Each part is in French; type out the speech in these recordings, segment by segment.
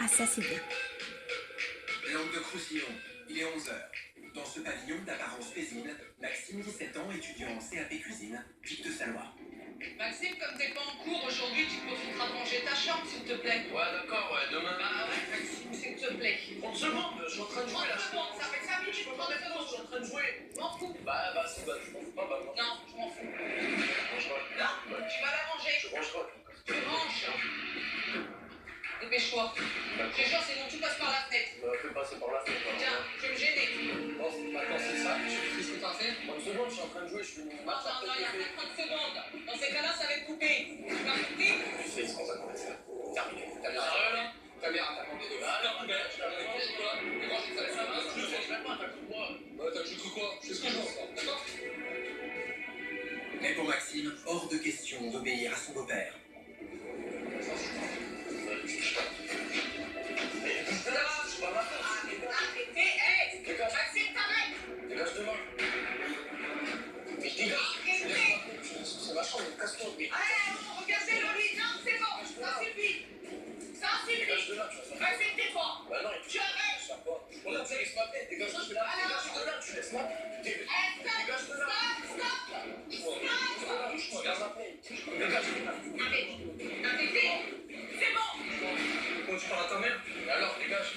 Ah, ça, c'est bien. Langue de Croussillon, il est 11 heures. Dans ce pavillon d'apparence paisible, Maxime, 17 ans, étudiant en CAP cuisine, dicte sa loi. Maxime, comme t'es pas en cours aujourd'hui, tu profiteras de ranger ta chambre, s'il te plaît. Ouais, d'accord, ouais, demain. Bah ouais, Maxime, s'il te plaît. 30 secondes, je suis en train de jouer là. 30 secondes, ça fait 5 minutes, Je peux pas 30 mettre secondes. je suis en train de jouer. Je m'en fous. Bah, si, bah, je m'en fous pas, bah, moi. Non, je m'en fous. Range-moi. Non, Ouais. tu vas la ranger. Je range pas. Tu ranges. Dépêche-toi. Je te jure, sinon tout passe par la fenêtre. Fais passer par la fenêtre. Tiens, je vais me gêner. Bon, maintenant c'est ça, je fais ce que t'as fait. 30 secondes, je suis en train de jouer, je fais une marche Attends, après il y a le pas 30 secondes. Dans ces cas-là, ça va être coupé. Tu vas couper? Tu fais sans attendre ça. Terminé. Caméra. Sérieux là? Caméra, t'as demandé de. Ah non, mais je t'ai demandé quoi? Mais moi, j'ai fait ça, je ne sais pas, t'as cru quoi? Bah, t'as cru quoi? Je sais ce que je pense, d'accord? Mais pour Maxime, hors de question d'obéir à son beau-père. Arrêtez, hé! Maxime, t'arrêtes! Dégage demain. Mais je dégage. Arrêtez! C'est ma chambre, casse-toi. Allez, regardez le lit. Non, c'est bon, ça suffit. Ça Dégage suffit. de là, tu vas faire. Maxime, tais-toi. Bah non, Tu arrêtes. je sais pas. On a tu laisses m'appeler. Dégage là, je vais la dégage de là, tu laisses m'appeler. Dégage de là. Je regarde m'appeler. Dégage de là. Arrêtez. C'est bon. Quand tu parles à ta mère, et alors dégage.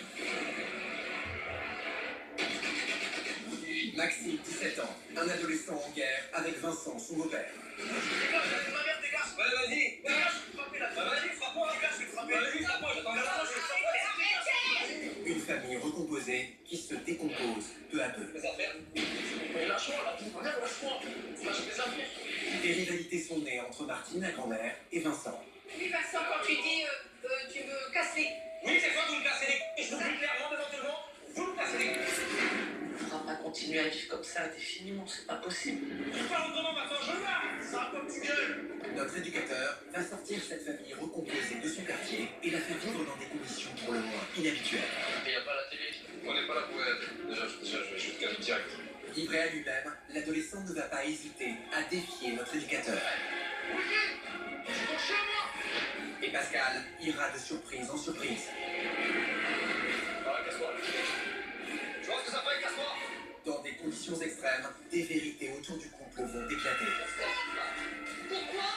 Maxime, 17 ans, un adolescent en guerre avec Vincent, son beau-père. Dégage, ma mère dégage. Ouais, vas-y. Dégage, je vais frapper là. Bah vas-y, frappe-moi. Dégage, je vais frapper. Vas-y, frappe-moi, j'attends là. Une famille recomposée qui se décompose peu à peu. Mes affaires. Mais lâche-moi là, tout. Regarde, lâche-moi. Lâche mes affaires. Des rivalités sont nées entre Martine, la grand-mère, et Vincent. Oui, Vincent, quand tu dis tu me casses les... Oui, c'est toi, vous me cassez les couilles. Je vous dis clairement devant tout le monde, vous me cassez les couilles. On ne pourra pas continuer à vivre comme ça indéfiniment, c'est pas possible. Je parle autrement maintenant, je viens. C'est un peu plus gueule. Notre éducateur va sortir cette famille recomposée de son quartier et la faire vivre dans des conditions pour le moins inhabituelles. Mais y a pas la télé. On n'est pas là pour être. Déjà, je vais te calmer direct. Livré à lui-même, l'adolescent ne va pas hésiter à défier notre éducateur. Et Pascal ira de surprise en surprise. Voilà, casse-toi. Tu vois ce que ça fait, casse-toi. Dans des conditions extrêmes, des vérités autour du couple vont éclater. Pourquoi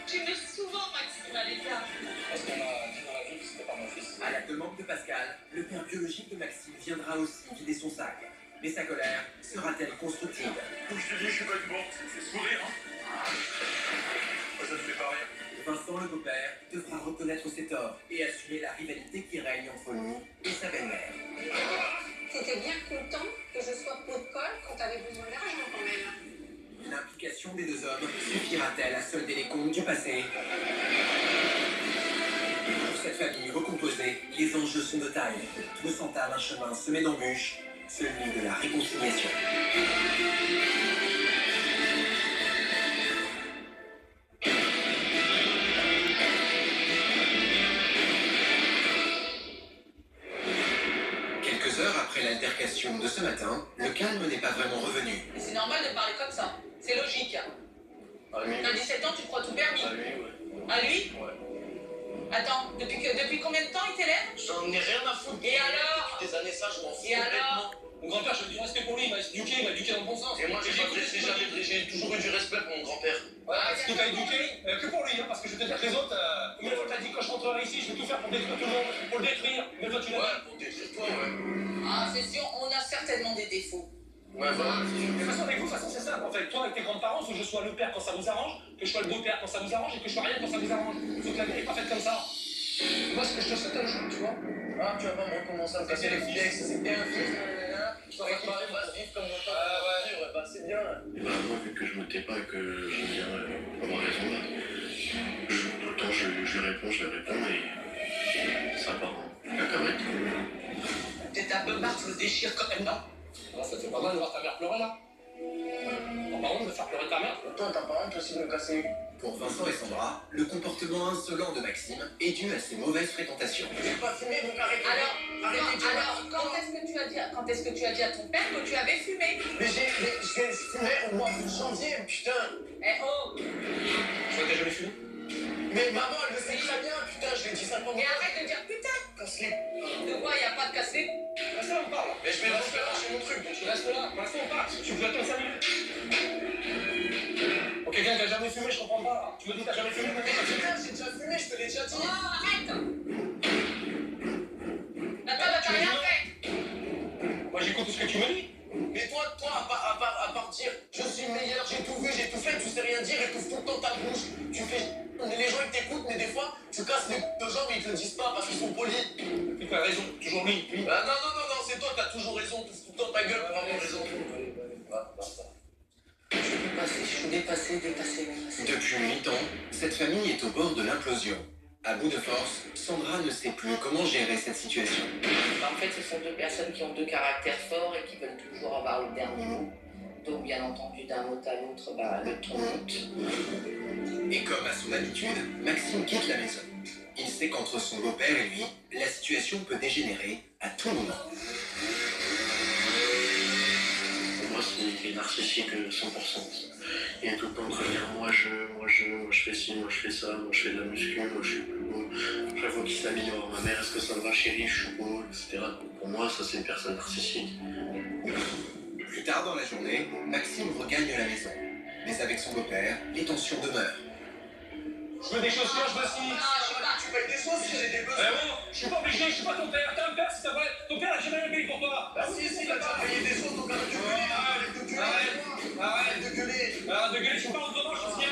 tu me souvent, Maxime, à l'écart? Parce qu'on a dit dans la vie que c'était pas mon fils. À la demande de Pascal, le père biologique de Maxime viendra aussi vider son sac. Mais sa colère sera-t-elle constructive? Donc je te dis, je suis pas du bon. C'est sourire, hein. Ça te fait pas rire. Vincent, le beau-père, devra reconnaître ses torts et assumer la rivalité qui règne entre lui et sa belle-mère. T'étais bien content que je sois pot de colle quand t'avais besoin d'argent quand même. L'implication des deux hommes suffira-t-elle à solder les comptes du passé? Pour cette famille recomposée, les enjeux sont de taille. Tout s'entame un chemin semé d'embûches, celui de la réconciliation. Quelques heures après l'altercation de ce matin, le calme n'est pas vraiment revenu. C'est normal de parler comme ça, c'est logique. À lui. T'as 17 ans, tu crois tout permis. À lui, ouais. À lui? Ouais. Attends, depuis combien de temps il t'élève? J'en ai rien à foutre. Et alors? Depuis des années, ça, je m'en fous Et complètement. alors? Mon grand-père, je dis respect pour lui, il m'a éduqué dans le bon sens. Et moi, j'ai toujours eu du respect pour mon grand-père. Ouais, ce qui t'a éduqué, que pour lui, hein, parce que je vais te dire que les autres, combien de fois t'as dit quand je rentrerai ici, je vais tout faire pour détruire tout le monde, pour le détruire, mais toi tu l'as Ouais, pour détruire toi, ouais. Ah, c'est sûr, on a certainement des défauts. Ouais, voilà. De toute façon, avec vous, de toute façon, c'est simple. En fait, toi, avec tes grands-parents, faut que je sois le père quand ça vous arrange, que je sois le beau-père quand ça vous arrange et que je sois rien quand ça vous arrange. Faut que la vie n'est pas faite comme ça. Moi, ce que je te souhaite un jour, tu vois. Ah, tu vas pas me recommencer à me casser les couilles, c'était un fils, tu vas pas vivre comme mon père. Ah ouais, bah c'est bien. Et bah moi, vu que je me tais pas et que j'aime bien avoir raison là, tout le temps je lui réponds et ça part en cacahuète. Peut-être un peu marre, tu le déchires quand même, non? Ah, ça te fait pas mal de voir ta mère pleurer là. T'as pas honte de faire pleurer ta mère? Toi, t'as pas honte aussi de me casser les couilles? Pour Vincent et Sandra, le comportement insolent de Maxime est dû à ses mauvaises fréquentations. J'ai pas fumé, donc arrêtez. Alors, quand est-ce que tu as dit à ton père que tu avais fumé? Mais je fumais au mois de janvier, putain. Eh oh! Tu vois que t'as jamais fumé? Mais maman, elle le sait très bien, putain, je l'ai dit 50 Et fois. arrête de dire putain. Casse-les. De quoi il n'y a pas de casser. Reste là, on parle. Mais je vais le refaire chez mon truc, donc Tu restes là, pour l'instant on parle. Tu peux attendre 5 minutes. Pour quelqu'un qui a jamais fumé, je comprends pas. Tu me dis que t'as jamais fumé, mais putain, j'ai déjà fumé, je te l'ai déjà dit. Oh, arrête. Attends, là, t'as rien fait. moi j'écoute tout ce que tu me dis. Mais toi, à part dire je suis le meilleur, j'ai tout vu, j'ai tout fait, tu sais rien dire et tu ouvres tout le temps ta bouche. Tu fais les gens ils t'écoutent, mais des fois tu casses les de gens mais ils te le disent pas parce qu'ils sont polis. Tu as raison, toujours lui. Ah non, c'est toi, t'as toujours raison, tu ouvres tout le temps ta gueule pour avoir raison. Je suis dépassé. Depuis 8 ans, cette famille est au bord de l'implosion. À bout de force, Sandra ne sait plus comment gérer cette situation. En fait, ce sont deux personnes qui ont deux caractères forts et qui veulent toujours avoir le dernier mot. Donc, bien entendu, d'un mot à l'autre, le ton monte. Et comme à son habitude, Maxime quitte la maison. Il sait qu'entre son beau-père et lui, la situation peut dégénérer à tout moment. Pour moi, c'est narcissique 100%. Il est tout le temps en train de dire moi je fais ci, moi je fais ça, moi je fais de la muscu, moi je suis plus beau. Chaque fois qu'il s'améliore, ma mère, est-ce que ça me va chérie, je suis beau, etc. Pour moi, ça c'est une personne narcissique. Plus tard dans la journée, Maxime regagne la maison. Mais avec son beau-père, les tensions demeurent. Je veux des chaussures, je veux ci. Tu payes des choses si j'ai des besoins. Bon, je suis pas obligé, je suis pas ton père. T'as un père si t'as vrai. Ton père a jamais rien payé pour toi. Ah si, il a déjà payé des choses, donc arrête de gueuler. Arrête de gueuler. Arrête de gueuler, tu me parles autrement, je suis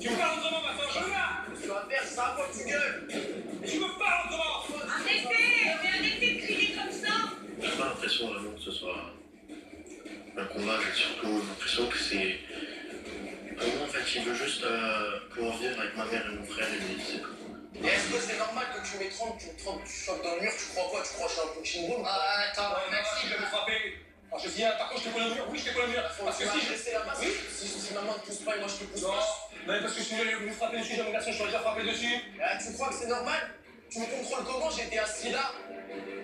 Tu me parles autrement maintenant, je veux là. Tu vas faire ça, moi tu gueules. Et tu me parles autrement. Arrêtez de crier comme ça. J'ai pas l'impression vraiment que ce soit un combat, j'ai surtout l'impression que c'est. Pour moi, en fait, il veut juste pouvoir vivre avec ma mère et mon frère et lui, c'est tout. Et est-ce que c'est normal que tu mets 30, tu chopes dans le mur, tu crois quoi? Tu crois que je suis un punching ball? Attends, Maxime, Maxime. je vais me frapper. Alors je dis, par contre, je te colle le mur. Oui, je te colle le mur. Parce que si je. rester là-bas, si maman te pousse pas et moi je te pousse Non, pas. mais parce que si je voulais vous frapper dessus, j'ai mon garçon, je t'aurais déjà frappé dessus. Ah, tu crois que c'est normal? Tu me contrôles comment? J'étais assis là,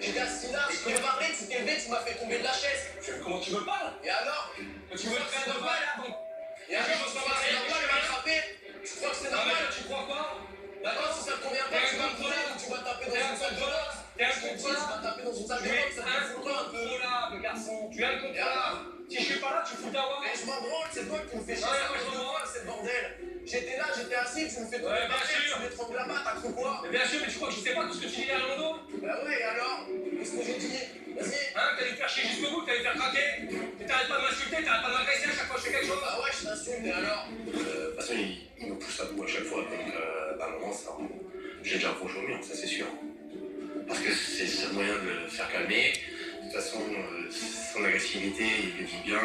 je t'ai parlé, tu t'es levé, tu m'as fait tomber de la chaise. Comment tu me parles? Et alors? Tu veux faire de quoi là? Et alors, je crois que c'est normal de m'attraper? Tu crois que c'est normal? Tu crois quoi? D'accord, si ça te convient pas, tu vas me couler ou tu vas taper dans une salle de boxe. T'es un Tu vas taper dans une salle de boxe, ça te fout un peu. incontrôlable, garçon. Tu es incontrôlable. Si je suis pas là, tu fous ta voix. Mais je m'en branle, c'est toi qui me fais chier, Ouais, ça moi, fait je m'en 2 fois, c'est le bordel. J'étais là, j'étais assis, tu me fais tomber Ouais, par bien terre, sûr. tu m'étrangles là-bas, t'as cru quoi? Mais bien sûr, mais tu crois que je sais pas tout ce que tu dis derrière mon dos? Bah ouais, et alors? Qu'est-ce que j'ai dit? Vas-y. Hein, t'allais te faire chier jusqu'au bout, t'allais te faire craquer. Et t'arrêtes pas de m'insulter, t'arrêtes pas de m'agresser à chaque fois que je fais quelque chose. Bah ouais, je t'insulte, et alors? De toute façon, il me pousse à bout à chaque fois, donc à un moment, ça. J'ai déjà approché au mur, ça c'est sûr. Parce que c'est le seul moyen de le faire calmer. De toute façon, son agressivité, il le dit bien.